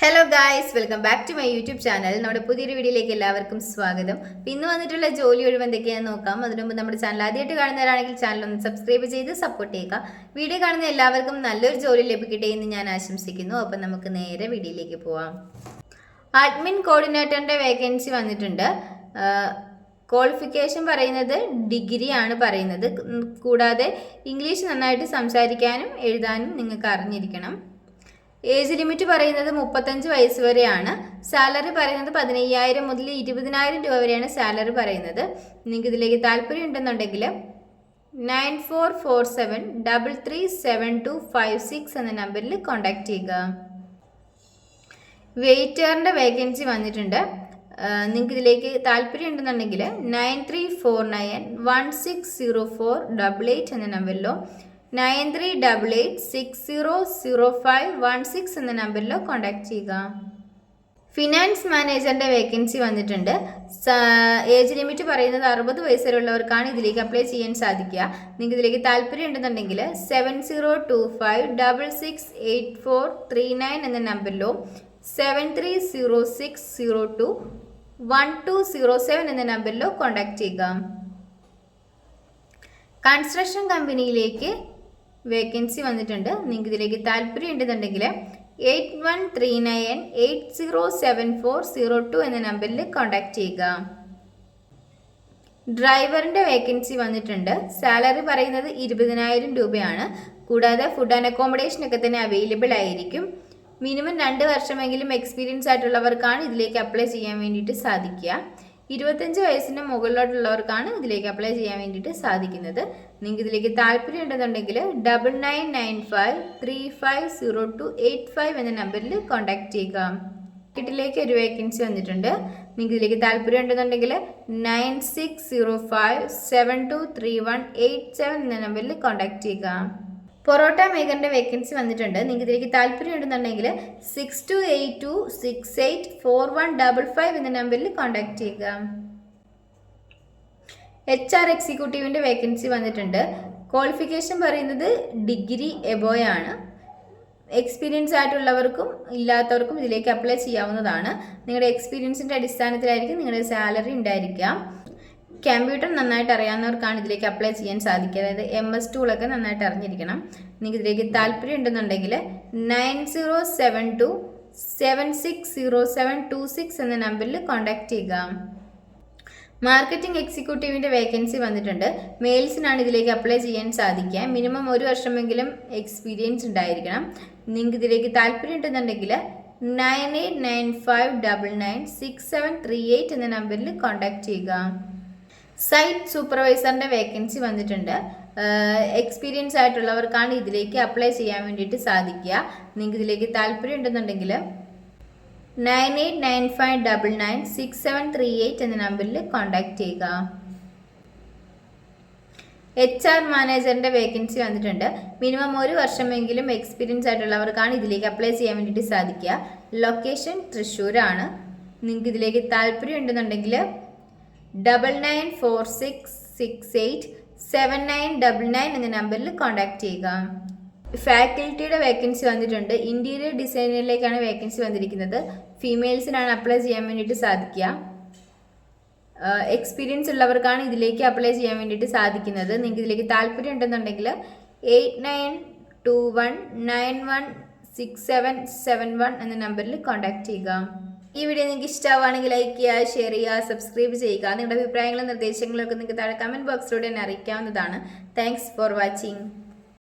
Hello guys, welcome back to my YouTube channel. നമ്മുടെ പുതിയൊരു വീഡിയോയിലേക്ക് എല്ലാവർക്കും സ്വാഗതം. ഇന്ന് വന്നിട്ടുള്ള ജോലി ഒഴിവ് എന്തൊക്കെയാണെന്ന് നോക്കാം. അതിനു മുമ്പ് നമ്മുടെ ചാനൽ ആദ്യമായിട്ട് കാണുന്നവരാണെങ്കിൽ ചാനൽ ഒന്ന് സബ്സ്ക്രൈബ് ചെയ്ത് സപ്പോർട്ട് ചെയ്യുക. വീഡിയോ കാണുന്ന എല്ലാവർക്കും നല്ലൊരു ജോലി ലഭിക്കട്ടെ എന്ന് ഞാൻ ആശംസിക്കുന്നു. അപ്പം നമുക്ക് നേരെ വീഡിയോയിലേക്ക് പോവാം. അഡ്മിൻ കോർഡിനേറ്ററിൻ്റെ വേക്കൻസി വന്നിട്ടുണ്ട്. ക്വാളിഫിക്കേഷൻ പറയുന്നത് ഡിഗ്രി ആണ് പറയുന്നത്. കൂടാതെ ഇംഗ്ലീഷ് നന്നായിട്ട് സംസാരിക്കാനും എഴുതാനും നിങ്ങൾക്ക് അറിഞ്ഞിരിക്കണം. ഏജ് ലിമിറ്റ് പറയുന്നത് 35 വയസ്സ് വരെയാണ്. സാലറി പറയുന്നത് 15,000 മുതൽ 20,000 രൂപ വരെയാണ് സാലറി പറയുന്നത്. നിങ്ങൾക്ക് ഇതിലേക്ക് താല്പര്യം ഉണ്ടെന്നുണ്ടെങ്കിൽ 9447337256 എന്ന നമ്പറിൽ കോൺടാക്ട് ചെയ്യുക. വെയിറ്ററിൻ്റെ വേക്കൻസി വന്നിട്ടുണ്ട്. നിങ്ങൾക്ക് ഇതിലേക്ക് താല്പര്യം ഉണ്ടെന്നുണ്ടെങ്കിൽ 9349160488 എന്ന നമ്പറിലോ 9388600516 എന്ന നമ്പറിലോ കോൺടാക്ട് ചെയ്യുക. ഫിനാൻസ് മാനേജറിൻ്റെ വേക്കൻസി വന്നിട്ടുണ്ട്. ഏജ് ലിമിറ്റ് പറയുന്നത് 60 വയസ്സ് വരെയുള്ളവർക്കാണ് ഇതിലേക്ക് അപ്ലൈ ചെയ്യാൻ സാധിക്കുക. നിങ്ങൾക്ക് ഇതിലേക്ക് താല്പര്യം ഉണ്ടെന്നുണ്ടെങ്കിൽ 7025668439 എന്ന നമ്പറിലോ 7306021207 എന്ന നമ്പറിലോ കോൺടാക്ട് ചെയ്യുക. കൺസ്ട്രക്ഷൻ കമ്പനിയിലേക്ക് വേക്കൻസി വന്നിട്ടുണ്ട്. നിങ്ങൾക്ക് ഇതിലേക്ക് താല്പര്യം ഉണ്ടെന്നുണ്ടെങ്കിൽ 8139807402 എന്ന നമ്പറിൽ കോൺടാക്ട് ചെയ്യുക. ഡ്രൈവറിൻ്റെ വേക്കൻസി വന്നിട്ടുണ്ട്. സാലറി പറയുന്നത് 20,000 രൂപയാണ്. കൂടാതെ ഫുഡ് ആൻഡ് അക്കോമഡേഷൻ ഒക്കെ തന്നെ അവൈലബിൾ ആയിരിക്കും. മിനിമം 2 വർഷമെങ്കിലും എക്സ്പീരിയൻസ് ആയിട്ടുള്ളവർക്കാണ് ഇതിലേക്ക് അപ്ലൈ ചെയ്യാൻ വേണ്ടിയിട്ട് സാധിക്കുക. 25 വയസ്സിന് മുകളിലോട്ടുള്ളവർക്കാണ് ഇതിലേക്ക് അപ്ലൈ ചെയ്യാൻ വേണ്ടിയിട്ട് സാധിക്കുന്നത്. നിങ്ങൾക്ക് ഇതിലേക്ക് താല്പര്യം ഉണ്ടെന്നുണ്ടെങ്കിൽ 9995350285 എന്ന നമ്പറിൽ കോൺടാക്ട് ചെയ്യുക. മാർക്കറ്റിലേക്ക് ഒരു വേക്കൻസി വന്നിട്ടുണ്ട്. നിങ്ങൾക്ക് ഇതിലേക്ക് താല്പര്യം ഉണ്ടെന്നുണ്ടെങ്കിൽ 9605723187 എന്ന നമ്പറിൽ കോൺടാക്ട് ചെയ്യുക. പൊറോട്ട മേക്കറിൻ്റെ വേക്കൻസി വന്നിട്ടുണ്ട്. നിങ്ങൾക്ക് ഇതിലേക്ക് താല്പര്യം ഉണ്ടെന്നുണ്ടെങ്കിൽ 6282684155 എന്ന നമ്പറിൽ കോൺടാക്ട് ചെയ്യുക. HR എക്സിക്യൂട്ടീവിൻ്റെ വേക്കൻസി വന്നിട്ടുണ്ട്. ക്വാളിഫിക്കേഷൻ പറയുന്നത് ഡിഗ്രി എബോയ് ആണ്. എക്സ്പീരിയൻസ് ആയിട്ടുള്ളവർക്കും ഇല്ലാത്തവർക്കും ഇതിലേക്ക് അപ്ലൈ ചെയ്യാവുന്നതാണ്. നിങ്ങളുടെ എക്സ്പീരിയൻസിൻ്റെ അടിസ്ഥാനത്തിലായിരിക്കും നിങ്ങളുടെ സാലറി ഉണ്ടായിരിക്കാം. കമ്പ്യൂട്ടർ നന്നായിട്ട് അറിയാവുന്നവർക്കാണ് ഇതിലേക്ക് അപ്ലൈ ചെയ്യാൻ സാധിക്കുക. അതായത് MS ടൂളൊക്കെ നന്നായിട്ട് അറിഞ്ഞിരിക്കണം. നിങ്ങൾക്ക് ഇതിലേക്ക് താല്പര്യം ഉണ്ടെന്നുണ്ടെങ്കിൽ 9072760726 എന്ന നമ്പറിൽ കോൺടാക്ട് ചെയ്യുക. മാർക്കറ്റിംഗ് എക്സിക്യൂട്ടീവിൻ്റെ വേക്കൻസി വന്നിട്ടുണ്ട്. മെയിൽസിനാണ് ഇതിലേക്ക് അപ്ലൈ ചെയ്യാൻ സാധിക്കുക. മിനിമം 1 വർഷമെങ്കിലും എക്സ്പീരിയൻസ് ഉണ്ടായിരിക്കണം. നിങ്ങൾക്ക് ഇതിലേക്ക് താല്പര്യം ഉണ്ടെന്നുണ്ടെങ്കിൽ 9895996738 എന്ന നമ്പറിൽ കോൺടാക്ട് ചെയ്യുക. സൈറ്റ് സൂപ്പർവൈസറിൻ്റെ വേക്കൻസി വന്നിട്ടുണ്ട്. എക്സ്പീരിയൻസ് ആയിട്ടുള്ളവർക്കാണ് ഇതിലേക്ക് അപ്ലൈ ചെയ്യാൻ വേണ്ടിയിട്ട് സാധിക്കുക. നിങ്ങൾക്ക് ഇതിലേക്ക് താല്പര്യം ഉണ്ടെന്നുണ്ടെങ്കിൽ 9895996738 എന്ന നമ്പറിൽ കോൺടാക്ട് ചെയ്യുക. HR മാനേജറിൻ്റെ വേക്കൻസി വന്നിട്ടുണ്ട്. മിനിമം 1 വർഷമെങ്കിലും എക്സ്പീരിയൻസ് ആയിട്ടുള്ളവർക്കാണ് ഇതിലേക്ക് അപ്ലൈ ചെയ്യാൻ വേണ്ടിയിട്ട് സാധിക്കുക. ലൊക്കേഷൻ തൃശ്ശൂരാണ്. നിങ്ങൾക്ക് ഇതിലേക്ക് താല്പര്യം ഉണ്ടെന്നുണ്ടെങ്കിൽ 9946687999 എന്ന നമ്പറിൽ കോൺടാക്ട് ചെയ്യുക. ഫാക്കൽറ്റിയുടെ വേക്കൻസി വന്നിട്ടുണ്ട്. ഇൻറ്റീരിയർ ഡിസൈനറിലേക്കാണ് വേക്കൻസി വന്നിരിക്കുന്നത്. ഫീമെയിൽസിനാണ് അപ്ലൈ ചെയ്യാൻ വേണ്ടിയിട്ട് സാധിക്കുക. എക്സ്പീരിയൻസ് ഉള്ളവർക്കാണ് ഇതിലേക്ക് അപ്ലൈ ചെയ്യാൻ വേണ്ടിയിട്ട് സാധിക്കുന്നത്. നിങ്ങൾക്ക് ഇതിലേക്ക് താല്പര്യം ഉണ്ടെന്നുണ്ടെങ്കിൽ 8921916771 എന്ന നമ്പറിൽ കോൺടാക്ട് ചെയ്യുക. ഈ വീഡിയോ നിങ്ങൾക്ക് ഇഷ്ടമാവുകയാണെങ്കിൽ ലൈക്ക് ചെയ്യുക, ഷെയർ ചെയ്യുക, സബ്സ്ക്രൈബ് ചെയ്യുക. നിങ്ങളുടെ അഭിപ്രായങ്ങളും നിർദ്ദേശങ്ങളും ഒക്കെ നിങ്ങൾക്ക് താഴെ കമൻറ്റ് ബോക്സിലൂടെ തന്നെ അറിയിക്കാവുന്നതാണ്. Thanks for watching.